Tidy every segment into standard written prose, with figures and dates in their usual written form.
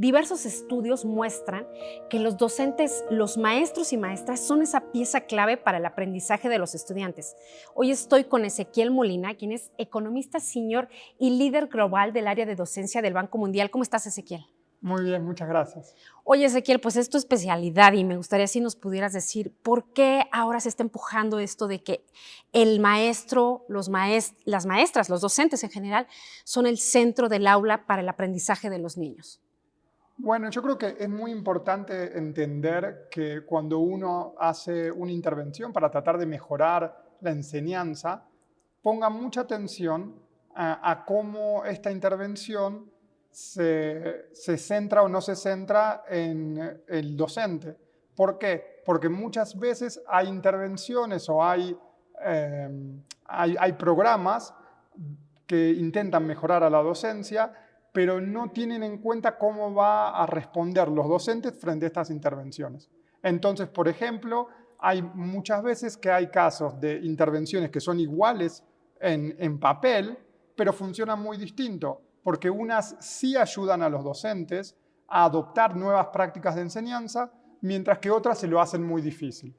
Diversos estudios muestran que los docentes, los maestros y maestras son esa pieza clave para el aprendizaje de los estudiantes. Hoy estoy con Ezequiel Molina, quien es economista senior y líder global del área de docencia del Banco Mundial. ¿Cómo estás, Ezequiel? Muy bien, muchas gracias. Oye, Ezequiel, pues es tu especialidad y me gustaría si nos pudieras decir por qué ahora se está empujando esto de que el maestro, las maestras, los docentes en general, son el centro del aula para el aprendizaje de los niños. Bueno, yo creo que es muy importante entender que cuando uno hace una intervención para tratar de mejorar la enseñanza, ponga mucha atención a cómo esta intervención se centra o no se centra en el docente. ¿Por qué? Porque muchas veces hay intervenciones o hay programas que intentan mejorar a la docencia, pero no tienen en cuenta cómo va a responder los docentes frente a estas intervenciones. Entonces, por ejemplo, hay muchas veces que hay casos de intervenciones que son iguales en papel, pero funcionan muy distinto, porque unas sí ayudan a los docentes a adoptar nuevas prácticas de enseñanza, mientras que otras se lo hacen muy difícil.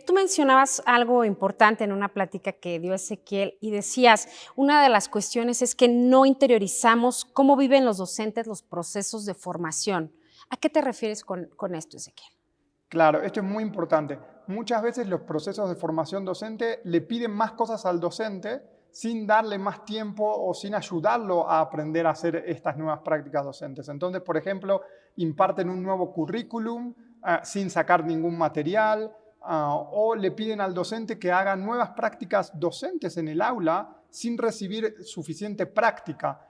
Tú mencionabas algo importante en una plática que dio Ezequiel y decías, una de las cuestiones es que no interiorizamos cómo viven los docentes los procesos de formación. ¿A qué te refieres con esto, Ezequiel? Claro, esto es muy importante. Muchas veces los procesos de formación docente le piden más cosas al docente sin darle más tiempo o sin ayudarlo a aprender a hacer estas nuevas prácticas docentes. Entonces, por ejemplo, imparten un nuevo currículum sin sacar ningún material, o le piden al docente que haga nuevas prácticas docentes en el aula sin recibir suficiente práctica.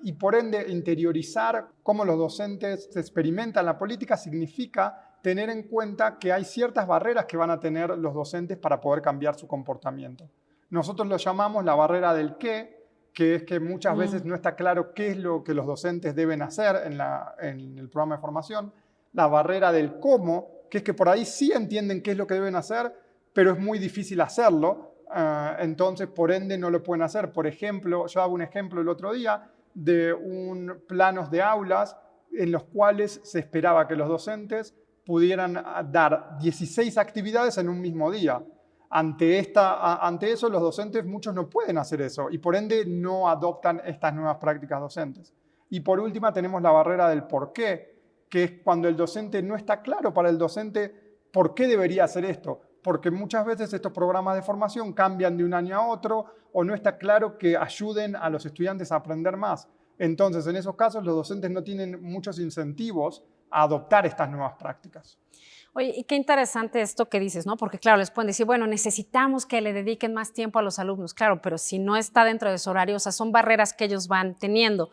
Y por ende, interiorizar cómo los docentes se experimentan la política significa tener en cuenta que hay ciertas barreras que van a tener los docentes para poder cambiar su comportamiento. Nosotros lo llamamos la barrera del qué, que es que muchas veces no está claro qué es lo que los docentes deben hacer en el programa de formación. La barrera del cómo, que es que por ahí sí entienden qué es lo que deben hacer, pero es muy difícil hacerlo. Entonces, por ende, no lo pueden hacer. Por ejemplo, yo hago un ejemplo el otro día de planos de aulas en los cuales se esperaba que los docentes pudieran dar 16 actividades en un mismo día. Ante eso, los docentes, muchos no pueden hacer eso y por ende no adoptan estas nuevas prácticas docentes. Y por última tenemos la barrera del por qué, que es cuando el docente no está claro para el docente por qué debería hacer esto. Porque muchas veces estos programas de formación cambian de un año a otro o no está claro que ayuden a los estudiantes a aprender más. Entonces, en esos casos, los docentes no tienen muchos incentivos a adoptar estas nuevas prácticas. Oye, y qué interesante esto que dices, ¿no? Porque claro, les pueden decir, bueno, necesitamos que le dediquen más tiempo a los alumnos, claro, pero si no está dentro de su horario, o sea, son barreras que ellos van teniendo.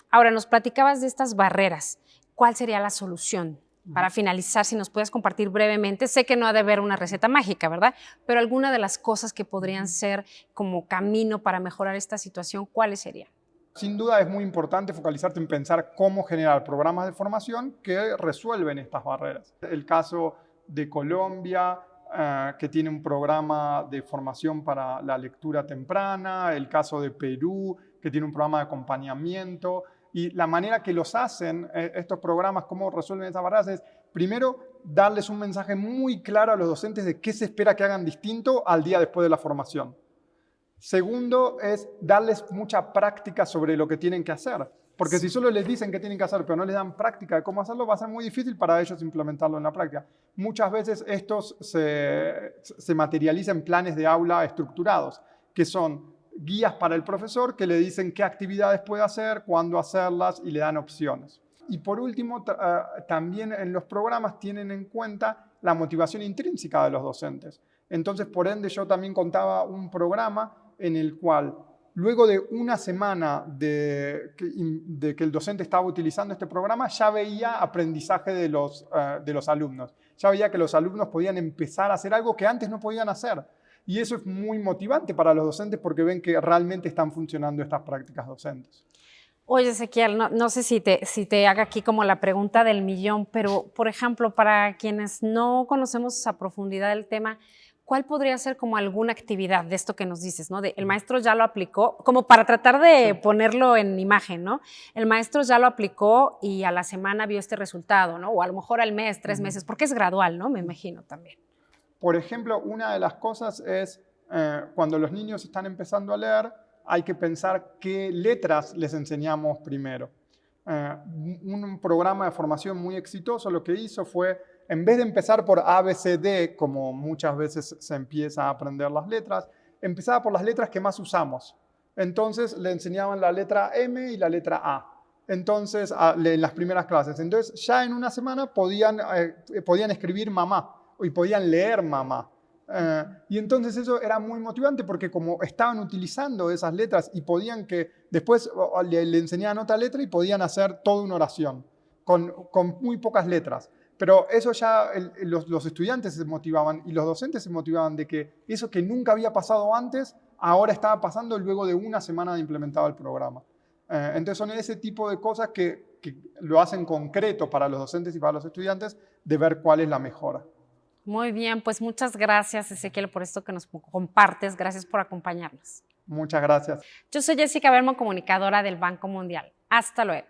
Ahora, nos platicabas de estas barreras. ¿Cuál sería la solución? Para finalizar, si nos puedes compartir brevemente, sé que no ha de haber una receta mágica, ¿verdad? Pero alguna de las cosas que podrían ser como camino para mejorar esta situación, ¿cuáles serían? Sin duda es muy importante focalizarte en pensar cómo generar programas de formación que resuelven estas barreras. El caso de Colombia, que tiene un programa de formación para la lectura temprana, el caso de Perú, que tiene un programa de acompañamiento, y la manera que los hacen estos programas, cómo resuelven esas barreras, es primero darles un mensaje muy claro a los docentes de qué se espera que hagan distinto al día después de la formación. Segundo es darles mucha práctica sobre lo que tienen que hacer. Porque si solo les dicen qué tienen que hacer, pero no les dan práctica de cómo hacerlo, va a ser muy difícil para ellos implementarlo en la práctica. Muchas veces estos se materializan en planes de aula estructurados, que son guías para el profesor que le dicen qué actividades puede hacer, cuándo hacerlas y le dan opciones. Y por último, también en los programas tienen en cuenta la motivación intrínseca de los docentes. Entonces, por ende, yo también contaba un programa en el cual, luego de una semana de que el docente estaba utilizando este programa, ya veía aprendizaje de los alumnos. Ya veía que los alumnos podían empezar a hacer algo que antes no podían hacer. Y eso es muy motivante para los docentes porque ven que realmente están funcionando estas prácticas docentes. Oye, Ezequiel, no sé si te haga aquí como la pregunta del millón, pero, por ejemplo, para quienes no conocemos a profundidad el tema, ¿cuál podría ser como alguna actividad de esto que nos dices, ¿no? El maestro ya lo aplicó, como para tratar de ponerlo en imagen, ¿no? El maestro ya lo aplicó y a la semana vio este resultado, ¿no? O a lo mejor al mes, 3 meses, porque es gradual, ¿no? Me imagino también. Por ejemplo, una de las cosas es cuando los niños están empezando a leer, hay que pensar qué letras les enseñamos primero. Un programa de formación muy exitoso lo que hizo fue, en vez de empezar por A, B, C, D, como muchas veces se empieza a aprender las letras, empezaba por las letras que más usamos. Entonces le enseñaban la letra M y la letra A. Entonces, en las primeras clases. Entonces, ya en una semana podían escribir mamá y podían leer mamá. Y entonces eso era muy motivante porque como estaban utilizando esas letras y podían que después le enseñaban otra letra y podían hacer toda una oración con muy pocas letras. Pero eso ya los estudiantes se motivaban y los docentes se motivaban de que eso que nunca había pasado antes, ahora estaba pasando luego de una semana de implementado el programa. Entonces son ese tipo de cosas que lo hacen concreto para los docentes y para los estudiantes de ver cuál es la mejora. Muy bien, pues muchas gracias, Ezequiel, por esto que nos compartes. Gracias por acompañarnos. Muchas gracias. Yo soy Jessica Bermo, comunicadora del Banco Mundial. Hasta luego.